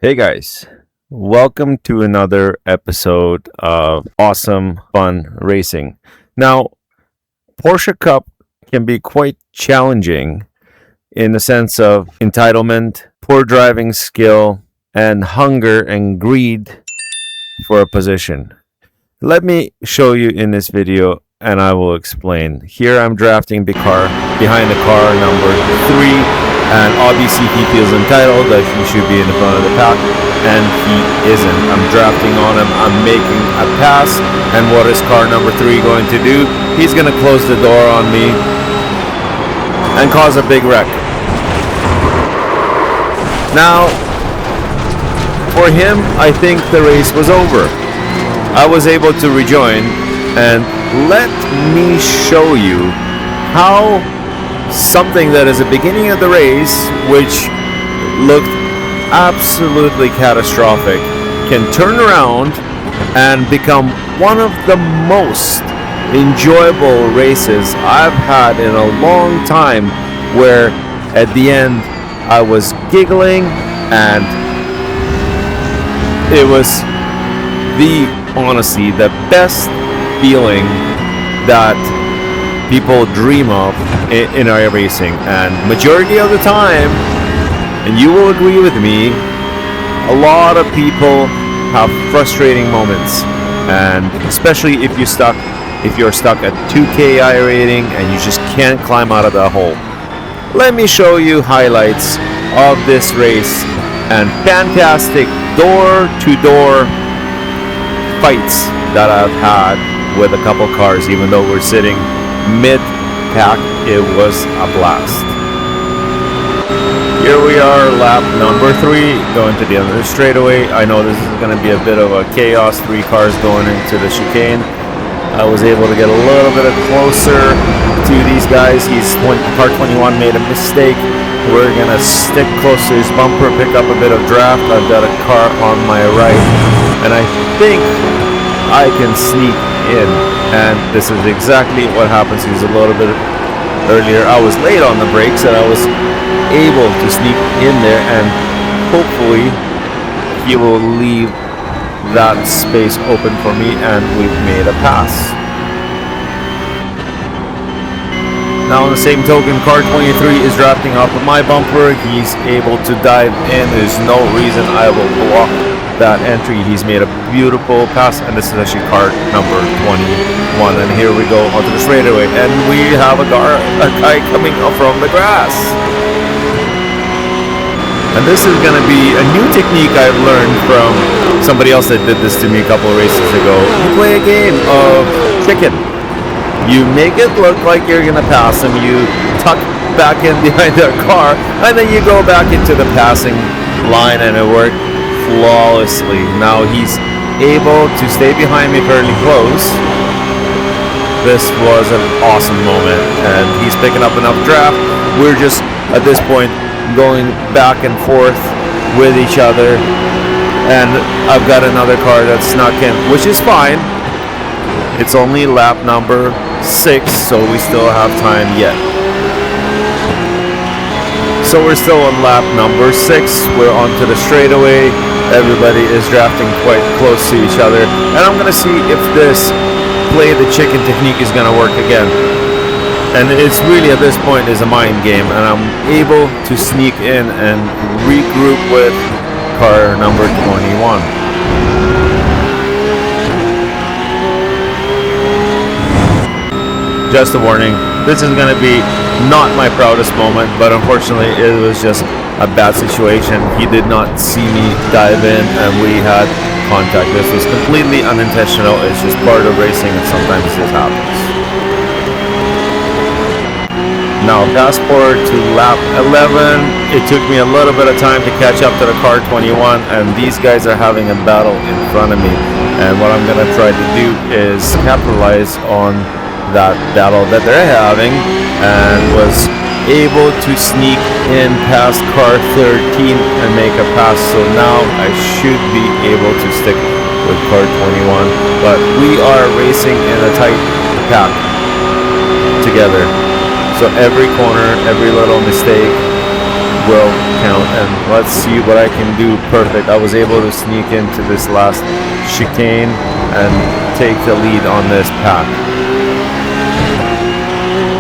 Hey guys, welcome to another episode of Awesome Fun Racing. Now, Porsche Cup can be quite challenging in the sense of entitlement, poor driving skill, and hunger and greed for a position. Let me show you in this video and I will explain. Here I'm drafting behind the car number 3, and obviously he feels entitled that he should be in the front of the pack, and he isn't. I'm drafting on him, I'm making a pass, and what is car number 3 going to do? He's going to close the door on me and cause a big wreck. Now, for him, I think the race was over. I was able to rejoin, and let me show you how something that is the beginning of the race, which looked absolutely catastrophic, can turn around and become one of the most enjoyable races I've had in a long time, where at the end I was giggling, and it was honestly the best feeling that people dream of in our racing. And majority of the time, and you will agree with me, a lot of people have frustrating moments, and especially if you're stuck at 2k rating and you just can't climb out of that hole. Let me show you highlights of this race and fantastic door-to-door fights that I've had with a couple cars. Even though we're sitting mid-pack, it was a blast. Here we are, lap number 3, going to the end of the straightaway. I know this is going to be a bit of a chaos, 3 cars going into the chicane. I was able to get a little bit closer to these guys. Car 21 made a mistake. We're going to stick close to his bumper, pick up a bit of draft. I've got a car on my right, and I think I can sneak in, and this is exactly what happens. He was a little bit earlier. I was late on the brakes, and I was able to sneak in there, and hopefully he will leave that space open for me, and we've made a pass. Now, on the same token, car 23 is drafting off of my bumper. He's able to dive in. There's no reason I will block that entry. He's made a beautiful pass, and this is actually car number 21. And here we go onto the straightaway, and we have a guy coming up from the grass. And this is going to be a new technique I've learned from somebody else that did this to me a couple of races ago. You play a game of chicken. You make it look like you're going to pass him. You tuck back in behind their car, and then you go back into the passing line, and it worked flawlessly. Now he's able to stay behind me fairly close. This was an awesome moment, and he's picking up enough draft. We're just, at this point, going back and forth with each other, and I've got another car that snuck in, which is fine. It's only lap number 6, so we still have time yet. So we're still on lap number 6. We're onto the straightaway. Everybody is drafting quite close to each other, and I'm going to see if this play the chicken technique is going to work again. And it's really, at this point, is a mind game, and I'm able to sneak in and regroup with car number 21. Just a warning, this is going to be not my proudest moment, but unfortunately it was just a bad situation. He did not see me dive in, and we had contact. This was completely unintentional. It's just part of racing, and sometimes this happens. Now, fast forward to lap 11. It took me a little bit of time to catch up to the car 21, and these guys are having a battle in front of me. And what I'm going to try to do is capitalize on that battle that they're having, and was able to sneak in past car 13 and make a pass. So now I should be able to stick with car 21, but we are racing in a tight pack together. So every corner, every little mistake will count. And let's see what I can do. Perfect. I was able to sneak into this last chicane and take the lead on this pack.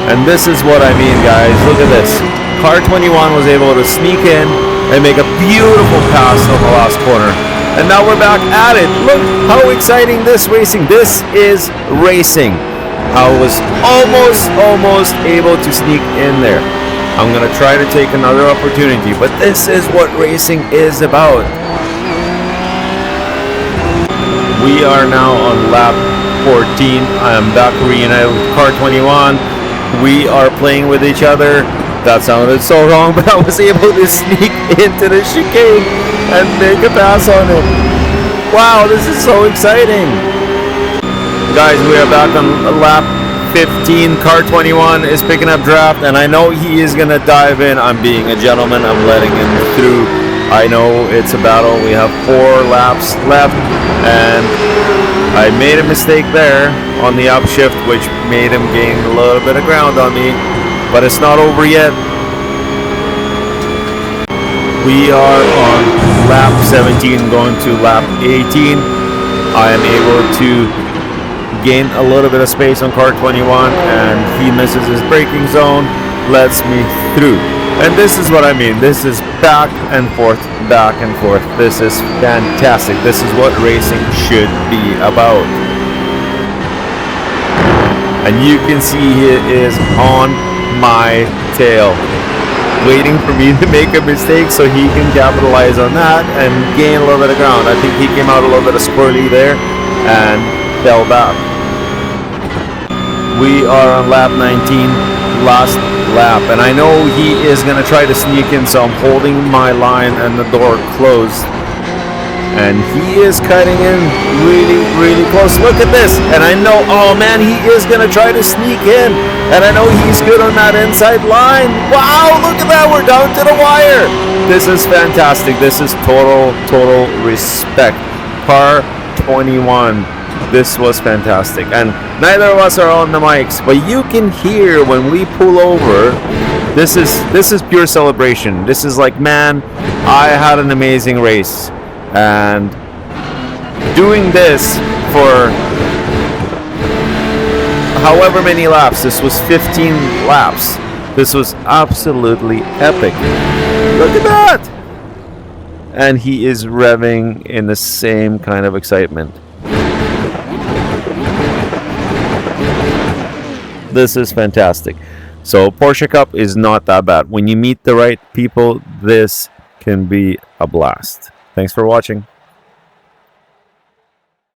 And this is what I mean, guys. Look at this. Car 21 was able to sneak in and make a beautiful pass on the last corner. And now we're back at it. Look how exciting this is racing. I was almost able to sneak in there. I'm going to try to take another opportunity, but this is what racing is about. We are now on lap 14. I am back reunited with car 21. We are playing with each other. That sounded so wrong, but I was able to sneak into the chicane and make a pass on it. Wow, this is so exciting. Guys, we are back on lap 15. Car 21 is picking up draft, and I know he is going to dive in. I'm being a gentleman. I'm letting him through. I know it's a battle. We have 4 laps left, and I made a mistake there on the upshift, which made him gain a little bit of ground on me. But it's not over yet. We are on lap 17 going to lap 18. I am able to gain a little bit of space on car 21, and he misses his braking zone, lets me through. And this is what I mean. This is back and forth, back and forth. This is fantastic. This is what racing should be about. And you can see he is on my tail, waiting for me to make a mistake so he can capitalize on that and gain a little bit of ground. I think he came out a little bit of squirrely there and fell back. We are on lap 19, last lap, and I know he is going to try to sneak in, so I'm holding my line and the door closed. And he is cutting in really close. Look at this. And I know, oh man, he is going to try to sneak in. And I know he's good on that inside line. Wow, look at that. We're down to the wire. This is fantastic. This is total respect. Car 21. This was fantastic. And neither of us are on the mics, but you can hear when we pull over. This is pure celebration. This is like, man, I had an amazing race. And doing this for however many laps, this was 15 laps. This was absolutely epic. Look at that! And he is revving in the same kind of excitement. This is fantastic. So Porsche Cup is not that bad. When you meet the right people, this can be a blast. Thanks for watching.